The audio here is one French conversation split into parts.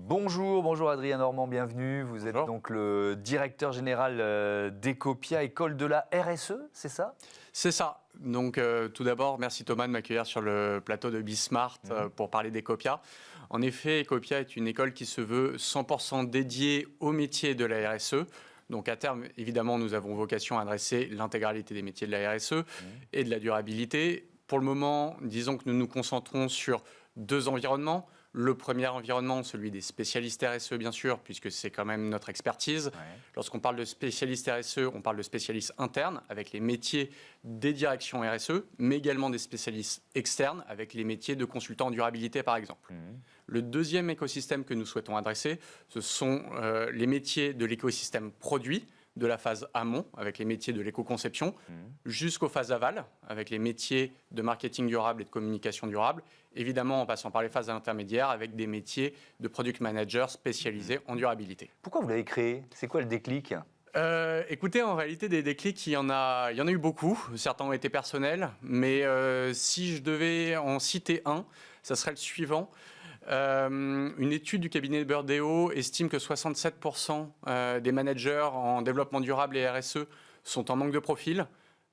Bonjour Adrien Normand, bienvenue. Vous êtes donc le directeur général d'Ecopia, école de la RSE, c'est ça? C'est ça. Donc tout d'abord, merci Thomas de m'accueillir sur le plateau de Bismart pour parler d'Ecopia. En effet, Ecopia est une école qui se veut 100% dédiée au métier de la RSE. Donc à terme, évidemment, nous avons vocation à adresser l'intégralité des métiers de la RSE et de la durabilité. Pour le moment, disons que nous nous concentrons sur deux environnements. Le premier environnement, celui des spécialistes RSE, bien sûr, puisque c'est quand même notre expertise. Ouais. Lorsqu'on parle de spécialistes RSE, on parle de spécialistes internes, avec les métiers des directions RSE, mais également des spécialistes externes, avec les métiers de consultants en durabilité, par exemple. Le deuxième écosystème que nous souhaitons adresser, ce sont les métiers de l'écosystème produit, de la phase amont, avec les métiers de l'éco-conception, jusqu'aux phases aval, avec les métiers de marketing durable et de communication durable, évidemment en passant par les phases intermédiaires, avec des métiers de product manager spécialisés en durabilité. Pourquoi vous l'avez créé? C'est quoi le déclic? Écoutez, en réalité, des déclics, il y en a eu beaucoup. Certains ont été personnels, mais si je devais en citer un, ça serait le suivant. Une étude du cabinet Burdeo estime que 67% des managers en développement durable et RSE sont en manque de profil.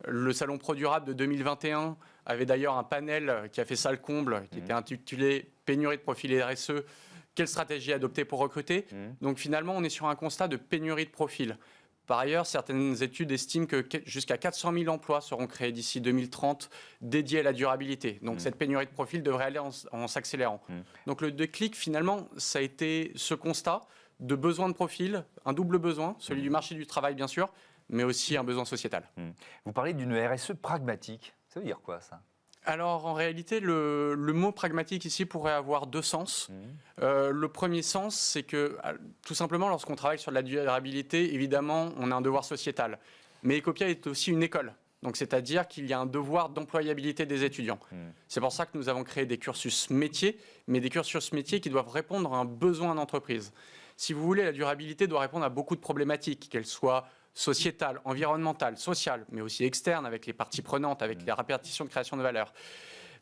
Le Salon Pro Durable de 2021 avait d'ailleurs un panel qui a fait ça le comble, qui était intitulé « Pénurie de profil RSE, quelle stratégie adopter pour recruter ?» Donc finalement, on est sur un constat de pénurie de profil. Par ailleurs, certaines études estiment que jusqu'à 400 000 emplois seront créés d'ici 2030 dédiés à la durabilité. Donc cette pénurie de profil devrait aller en s'accélérant. Donc le déclic, finalement, ça a été ce constat de besoin de profil, un double besoin, celui du marché du travail bien sûr, mais aussi un besoin sociétal. Vous parlez d'une RSE pragmatique. Ça veut dire quoi ça ? Alors, en réalité, le mot pragmatique ici pourrait avoir deux sens. Le premier sens, c'est que, tout simplement, lorsqu'on travaille sur la durabilité, évidemment, on a un devoir sociétal. Mais Ecopia est aussi une école. Donc, c'est-à-dire qu'il y a un devoir d'employabilité des étudiants. C'est pour ça que nous avons créé des cursus métiers, mais des cursus métiers qui doivent répondre à un besoin d'entreprise. Si vous voulez, la durabilité doit répondre à beaucoup de problématiques, qu'elles soient sociétale, environnementale, sociale, mais aussi externe avec les parties prenantes, avec la répartition de création de valeur.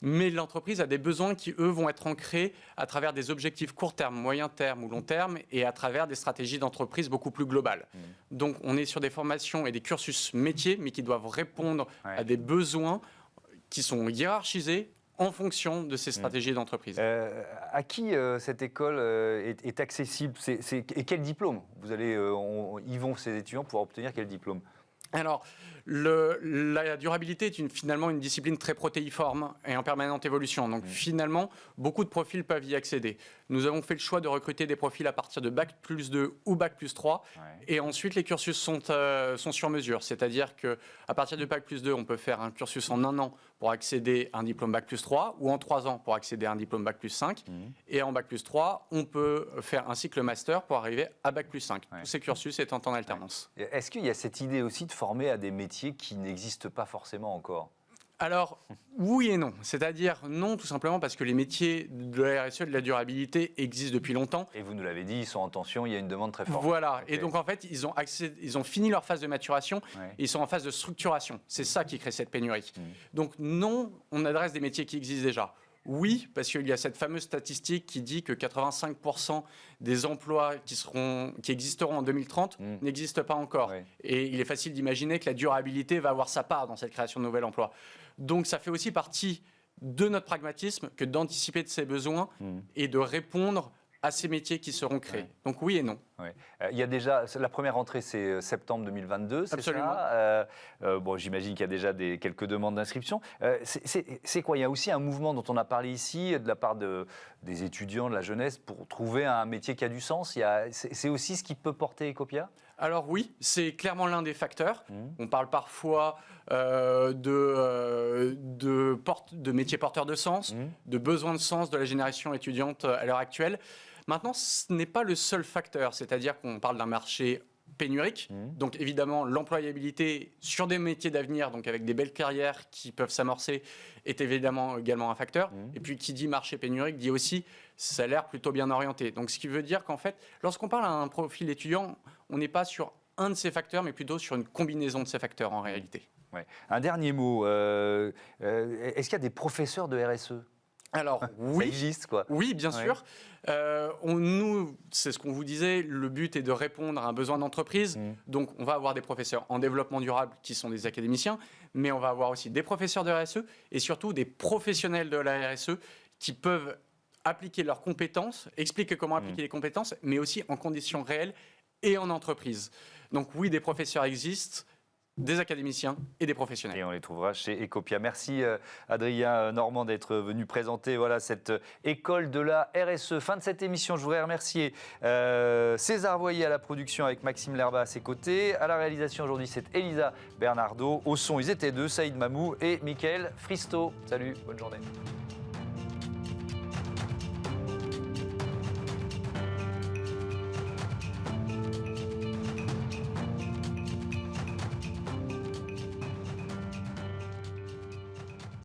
Mais l'entreprise a des besoins qui, eux, vont être ancrés à travers des objectifs court terme, moyen terme ou long terme et à travers des stratégies d'entreprise beaucoup plus globales. Donc, on est sur des formations et des cursus métiers, mais qui doivent répondre à des besoins qui sont hiérarchisés en fonction de ces stratégies d'entreprise. À qui cette école est accessible et quel diplôme y vont ces étudiants pour obtenir quel diplôme? Alors, la durabilité est finalement une discipline très protéiforme et en permanente évolution. Donc, finalement, beaucoup de profils peuvent y accéder. Nous avons fait le choix de recruter des profils à partir de Bac+2 ou Bac+3. Et ensuite, les cursus sont sur mesure. C'est-à-dire qu'à partir de Bac+2, on peut faire un cursus en 1 an pour accéder à un diplôme Bac+3 ou en 3 ans pour accéder à un diplôme Bac+5. Et en Bac+3, on peut faire un cycle master pour arriver à Bac+5. Tous ces cursus étant en alternance. Est-ce qu'il y a cette idée aussi de former à des métiers qui n'existent pas forcément encore? Alors, oui et non. C'est-à-dire non, tout simplement parce que les métiers de la RSE et de la durabilité existent depuis longtemps. Et vous nous l'avez dit, ils sont en tension, il y a une demande très forte. Voilà. Okay. Et donc, en fait, ils ont fini leur phase de maturation et ils sont en phase de structuration. C'est ça qui crée cette pénurie. Donc, non, on adresse des métiers qui existent déjà. Oui, parce qu'il y a cette fameuse statistique qui dit que 85% des emplois qui existeront en 2030 n'existent pas encore. Et il est facile d'imaginer que la durabilité va avoir sa part dans cette création de nouveaux emplois. Donc ça fait aussi partie de notre pragmatisme que d'anticiper de ces besoins et de répondre à ces métiers qui seront créés. Donc oui et non. Il y a déjà, la première rentrée, c'est septembre 2022, c'est Absolument. ça bon, j'imagine qu'il y a déjà quelques demandes d'inscription. C'est quoi? Il y a aussi un mouvement dont on a parlé ici, de la part des étudiants, de la jeunesse, pour trouver un métier qui a du sens. C'est aussi ce qui peut porter Ecopia? Alors oui, c'est clairement l'un des facteurs. On parle parfois de métiers porteurs de sens, de besoins de sens de la génération étudiante à l'heure actuelle. Maintenant, ce n'est pas le seul facteur, c'est-à-dire qu'on parle d'un marché pénurique, donc évidemment l'employabilité sur des métiers d'avenir, donc avec des belles carrières qui peuvent s'amorcer, est évidemment également un facteur. Et puis qui dit marché pénurique dit aussi salaire plutôt bien orienté. Donc ce qui veut dire qu'en fait, lorsqu'on parle à un profil étudiant, on n'est pas sur un de ces facteurs, mais plutôt sur une combinaison de ces facteurs en réalité. Un dernier mot, est-ce qu'il y a des professeurs de RSE? Alors Ça oui, existe, quoi. oui, bien Ouais. sûr. Nous, c'est ce qu'on vous disait, le but est de répondre à un besoin d'entreprise. Donc, on va avoir des professeurs en développement durable qui sont des académiciens, mais on va avoir aussi des professeurs de RSE et surtout des professionnels de la RSE qui peuvent appliquer leurs compétences, expliquer comment appliquer les compétences, mais aussi en conditions réelles et en entreprise. Donc oui, des professeurs existent, des académiciens et des professionnels. Et on les trouvera chez Ecopia. Merci Adrien Normand d'être venu présenter cette école de la RSE. Fin de cette émission, je voudrais remercier César Voyer à la production avec Maxime Lerba à ses côtés. À la réalisation aujourd'hui, c'est Elisa Bernardo. Au son, ils étaient deux, Saïd Mamou et Mickaël Fristo. Salut, bonne journée.